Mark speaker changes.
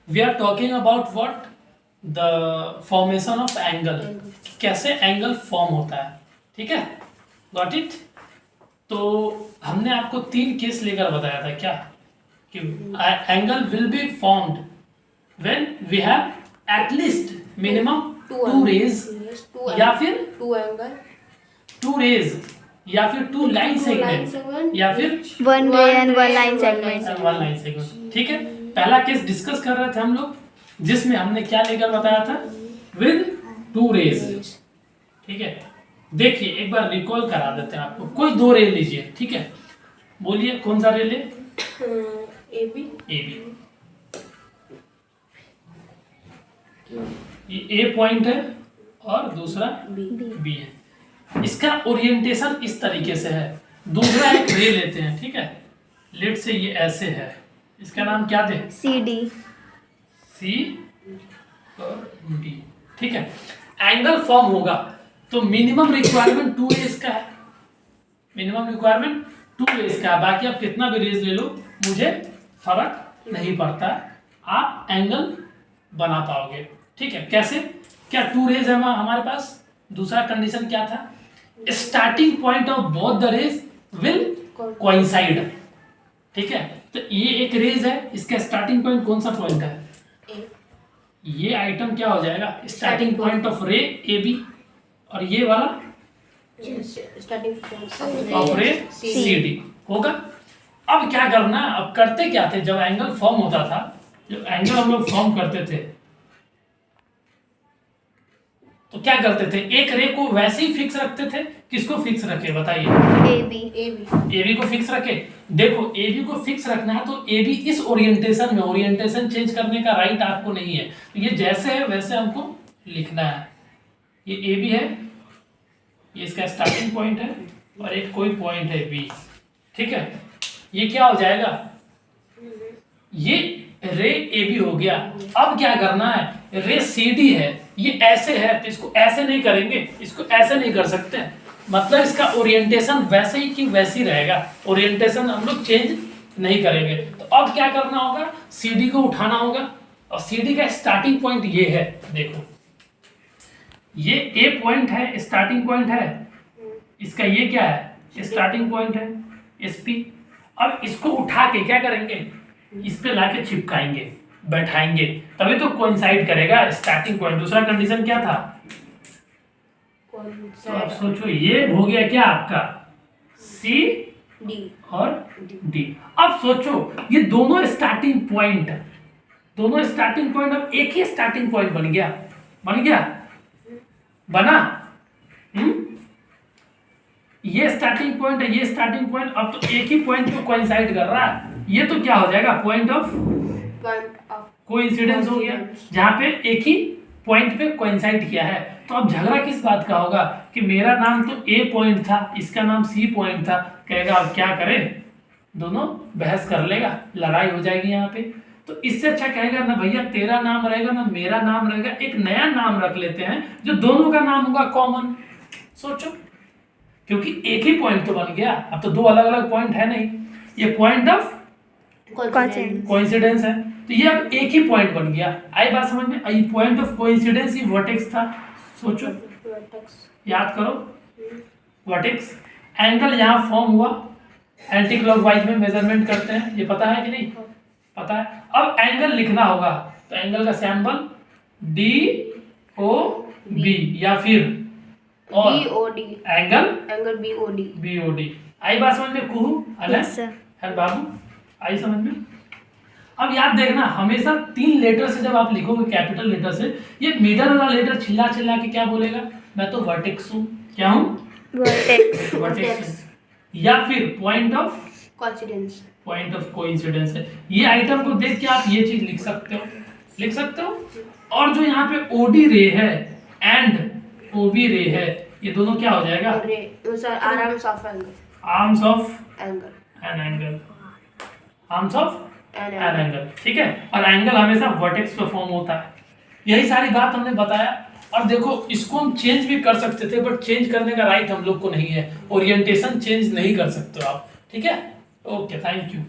Speaker 1: We are talking about what, the formation of angle, कैसे angle form होता है, ठीक है, गॉट इट। तो हमने आपको 3 केस लेकर बताया था क्या, कि angle will be formed when we have at least minimum 2 rays, या फिर
Speaker 2: 2 एंगल,
Speaker 1: 2 रेज, या फिर 2 लाइन सेगमेंट, या फिर
Speaker 3: 1 ray and 1 line segment.
Speaker 1: 1 line segment, ठीक है। पहला केस डिस्कस कर रहे थे हम लोग, जिसमें हमने क्या लेकर बताया था, विद 2 रेज, ठीक है। देखिए एक बार रिकॉल करा देते हैं आपको, कोई 2 रे लीजिए, ठीक है, बोलिए कौन सा रे ले।
Speaker 2: ए बी,
Speaker 1: ये ए पॉइंट है और दूसरा बी है। इसका ओरिएंटेशन इस तरीके से है। दूसरा एक रे लेते हैं, ठीक है, लेट से ये ऐसे है, इसका नाम क्या दे,
Speaker 3: CD.
Speaker 1: सी और डी, ठीक है। एंगल फॉर्म होगा तो मिनिमम रिक्वायरमेंट 2 रेज का है, मिनिमम रिक्वायरमेंट 2 रेज का है। बाकी आप कितना भी रेज ले लो मुझे फर्क नहीं पड़ता, आप एंगल बना पाओगे, ठीक है। कैसे, क्या 2 रेज है हमारे पास, दूसरा कंडीशन क्या था, starting point of both the rays will coincide, ठीक है। तो ये एक रेज है, इसका स्टार्टिंग पॉइंट कौन सा पॉइंट है, ये आइटम क्या हो जाएगा, स्टार्टिंग पॉइंट ऑफ रे ए बी, और ये वाला
Speaker 2: स्टार्टिंग
Speaker 1: ऑफ रे सी डी होगा। अब क्या करना, अब करते क्या थे, जब एंगल फॉर्म होता था, जब एंगल हम लोग फॉर्म करते थे तो क्या करते थे, एक रे को वैसे ही फिक्स रखते थे, किसको फिक्स रखे बताइए,
Speaker 3: AB.
Speaker 1: AB को फिक्स रखे। देखो AB को फिक्स रखना है तो AB इस ओरिएंटेशन में, ओरिएंटेशन चेंज करने का राइट आपको नहीं है, तो ये जैसे है वैसे हमको लिखना है। ये AB है, ये इसका स्टार्टिंग पॉइंट है, और एक कोई पॉइंट है B, ठीक है। ये क्या हो जाएगा, ये रे AB हो गया। अब क्या करना है, रे CD है, ये ऐसे है तो इसको ऐसे नहीं करेंगे, इसको ऐसे नहीं कर सकते, मतलब इसका ओरिएंटेशन वैसे ही कि वैसे ही रहेगा, ओरिएंटेशन हम लोग चेंज नहीं करेंगे। तो अब क्या करना होगा, CD को उठाना होगा, और CD का स्टार्टिंग पॉइंट ये है, देखो ये A पॉइंट है, स्टार्टिंग पॉइंट है इसका, ये क्या है, स्टार्टिंग पॉइंट है SP। अब इसको उठा के क्या करेंगे, इस पे लाके चिपकाएंगे, बैठाएंगे, तभी तो कोइंसाइड करेगा स्टार्टिंग पॉइंट। दूसरा कंडीशन क्या था, तो आप सोचो ये हो गया क्या आपका C
Speaker 2: डी
Speaker 1: और D। अब सोचो ये दोनों स्टार्टिंग पॉइंट, दोनों स्टार्टिंग पॉइंट अब एक ही स्टार्टिंग पॉइंट बन गया, बन गया, बना, ये स्टार्टिंग पॉइंट है, ये स्टार्टिंग पॉइंट, अब तो एक ही पॉइंट पे कोइंसाइड कर रहा है, ये तो क्या हो जाएगा, पॉइंट ऑफ कोइंसिडेंस हो गया, जहां पे एक ही पॉइंट पे कोइंसाइड किया है। तो अब झगड़ा किस बात का होगा, कि मेरा नाम तो A पॉइंट था, इसका नाम C पॉइंट था, कहेगा अब क्या करें, दोनों बहस कर लेगा, लड़ाई हो जाएगी यहाँ पे। तो इससे अच्छा कहेगा ना भैया तेरा नाम रहेगा ना मेरा नाम रहेगा, एक नया नाम रख लेते हैं जो दोनों का नाम होगा कॉमन। सोचो, क्योंकि एक ही पॉइंट तो बन गया, अब तो 2 अलग अलग पॉइंट है नहीं, ये पॉइंट ऑफ कोइंसिडेंस है, तो ये अब एक ही पॉइंट बन गया। आई बात समझ में आई, पॉइंट ऑफ कोइंसिडेंस ही वर्टेक्स था। सोचो, याद करो, वर्टेक्स एंगल यहाँ फॉर्म हुआ, एंटी क्लॉकवाइज में मेजरमेंट करते हैं, ये पता है कि नहीं, पता है। अब एंगल लिखना होगा, तो एंगल का सैंबल DOB या फिर और
Speaker 2: BOD,
Speaker 1: एंगल BOD। आई बात समझ में कुहू,
Speaker 3: Yes, sir.
Speaker 1: है बाबू, आई समझ में। अब याद देखना, हमेशा 3 लेटर से जब आप लिखोगे कैपिटल लेटर से, ये मिडल वाला लेटर चिल्ला चिल्ला के क्या बोलेगा, मैं तो वर्टेक्स हूँ, क्या हूँ,
Speaker 3: Vertex.
Speaker 1: वर्टेक्स, या फिर पॉइंट ऑफ कोइंसिडेंस है। ये आइटम को देख के आप ये चीज लिख सकते हो, लिख सकते हो। और जो यहाँ पे OD रे है एंड OB रे है, ये दोनों क्या हो जाएगा, arms of an angle, arms of an angle, ठीक है। और एंगल हमेशा वर्टेक्स पे फॉर्म होता है। यही सारी बात हमने बताया। और देखो इसको हम चेंज भी कर सकते थे, बट चेंज करने का राइट हम लोग को नहीं है, ओरिएंटेशन चेंज नहीं कर सकते आप, ठीक है। Okay, thank you.